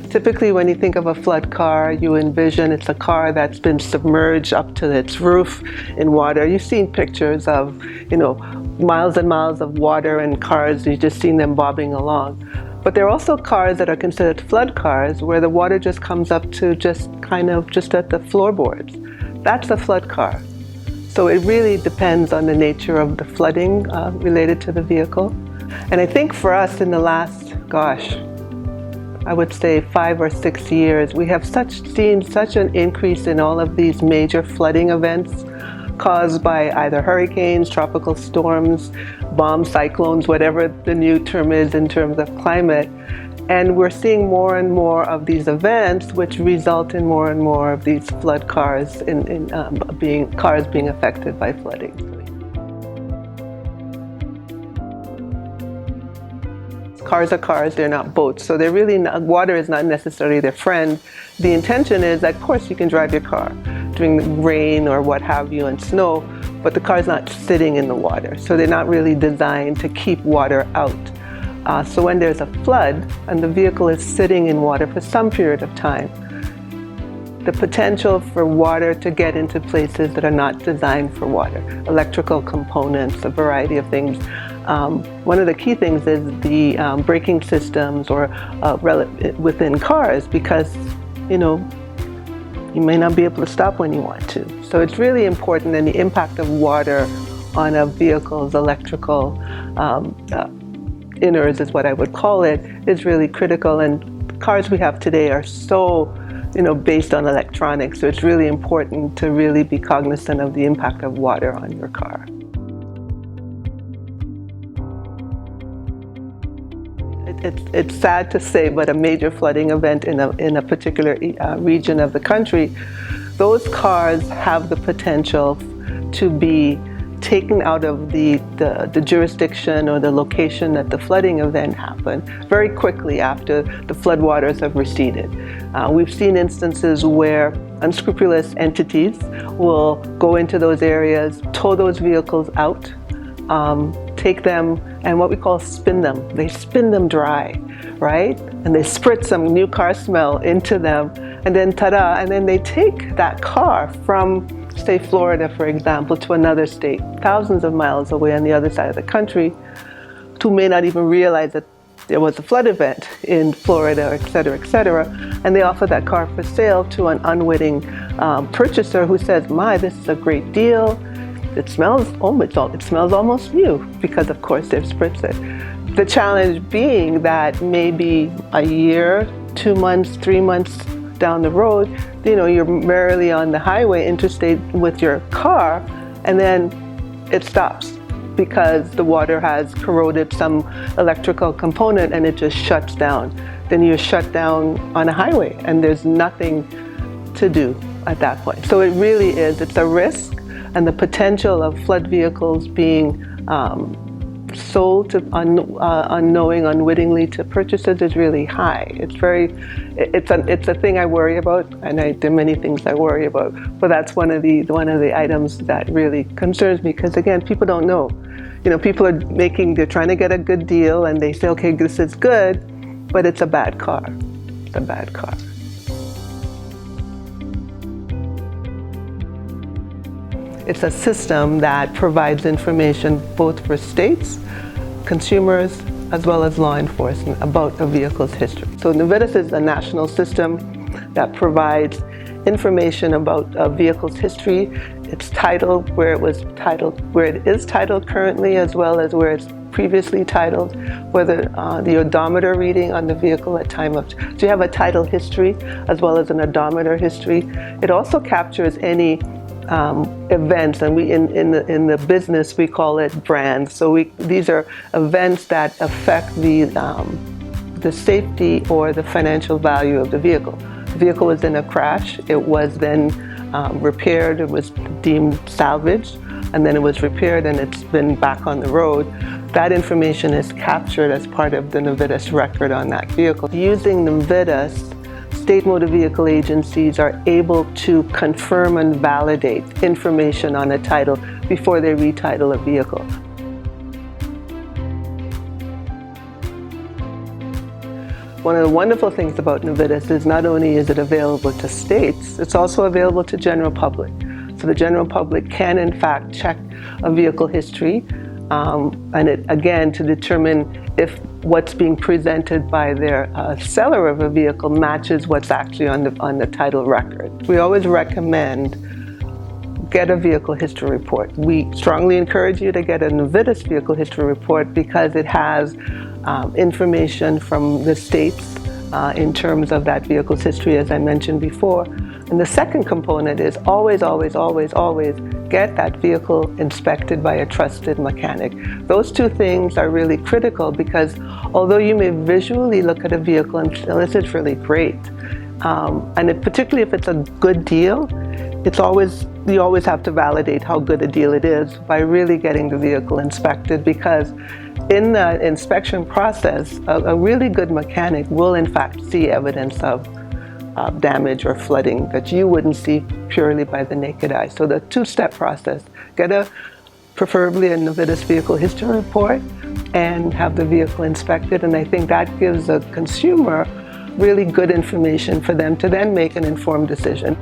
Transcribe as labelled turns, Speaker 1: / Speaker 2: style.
Speaker 1: Typically, when you think of a flood car, you envision it's a car that's been submerged up to its roof in water. You've seen pictures of, miles and miles of water and cars. You've just seen them bobbing along. But there are also cars that are considered flood cars where the water just comes up to just at the floorboards. That's a flood car. So it really depends on the nature of the flooding related to the vehicle. And I think for us in the last, I would say 5 or 6 years, we have seen such an increase in all of these major flooding events caused by either hurricanes, tropical storms, bomb cyclones, whatever the new term is in terms of climate. And we're seeing more and more of these events, which result in more and more of these flood cars being affected by flooding. Cars are cars, they're not boats. So they're really not, water is not necessarily their friend. The intention is that, of course, you can drive your car during the rain or what have you and snow, but the car's not sitting in the water. So they're not really designed to keep water out. So when there's a flood and the vehicle is sitting in water for some period of time, the potential for water to get into places that are not designed for water, electrical components, a variety of things. One of the key things is the braking systems or within cars, because you may not be able to stop when you want to. So it's really important, and the impact of water on a vehicle's electrical innards is what I would call it, is really critical. And cars we have today are so based on electronics, so it's really important to really be cognizant of the impact of water on your car. It's sad to say, but a major flooding event in a particular region of the country, those cars have the potential to be taken out of the jurisdiction or the location that the flooding event happened very quickly after the floodwaters have receded. We've seen instances where unscrupulous entities will go into those areas, tow those vehicles out, take them and what we call spin them. They spin them dry, right? And they spritz some new car smell into them, and then ta-da, and then they take that car from, say, Florida, for example, to another state, thousands of miles away on the other side of the country, who may not even realize that there was a flood event in Florida, et cetera, and they offer that car for sale to an unwitting purchaser who says, this is a great deal. It smells almost new, because of course they've spritzed it. The challenge being that maybe a year, 2 months, 3 months down the road, you're merrily on the highway, interstate with your car, and then it stops because the water has corroded some electrical component and it just shuts down. Then you're shut down on a highway and there's nothing to do at that point. So it really is, it's a risk, and the potential of flood vehicles being sold to unwittingly to purchasers is really high. It's a thing I worry about, and there are many things I worry about, but that's one of the items that really concerns me, because again, people don't know. People they're trying to get a good deal, and they say, okay, this is good, but it's a bad car. It's a bad car. It's a system that provides information both for states, consumers, as well as law enforcement about a vehicle's history. So NVIDIS is a national system that provides information about a vehicle's history, its title, where it is titled currently, as well as where it's previously titled, whether the odometer reading on the vehicle at time of, so you have a title history as well as an odometer history. It also captures any events, and we in the business we call it brands. So these are events that affect the safety or the financial value of the vehicle. The vehicle was in a crash. It was then repaired. It was deemed salvaged, and then it was repaired, and it's been back on the road. That information is captured as part of the NVIDIS record on that vehicle. Using NVIDIS, state motor vehicle agencies are able to confirm and validate information on a title before they retitle a vehicle. One of the wonderful things about Navitas is not only is it available to states, it's also available to general public. So the general public can in fact check a vehicle history and it, again, to determine if what's being presented by their seller of a vehicle matches what's actually on the title record. We always recommend get a vehicle history report. We strongly encourage you to get a Navitas vehicle history report because it has information from the states in terms of that vehicle's history, as I mentioned before. And the second component is always, always, always, always get that vehicle inspected by a trusted mechanic. Those two things are really critical because although you may visually look at a vehicle and say, oh, this is really great, particularly if it's a good deal, you always have to validate how good a deal it is by really getting the vehicle inspected, because in the inspection process, a really good mechanic will in fact see evidence of damage or flooding that you wouldn't see purely by the naked eye. So the two-step process, preferably a Navitas vehicle history report and have the vehicle inspected, and I think that gives a consumer really good information for them to then make an informed decision.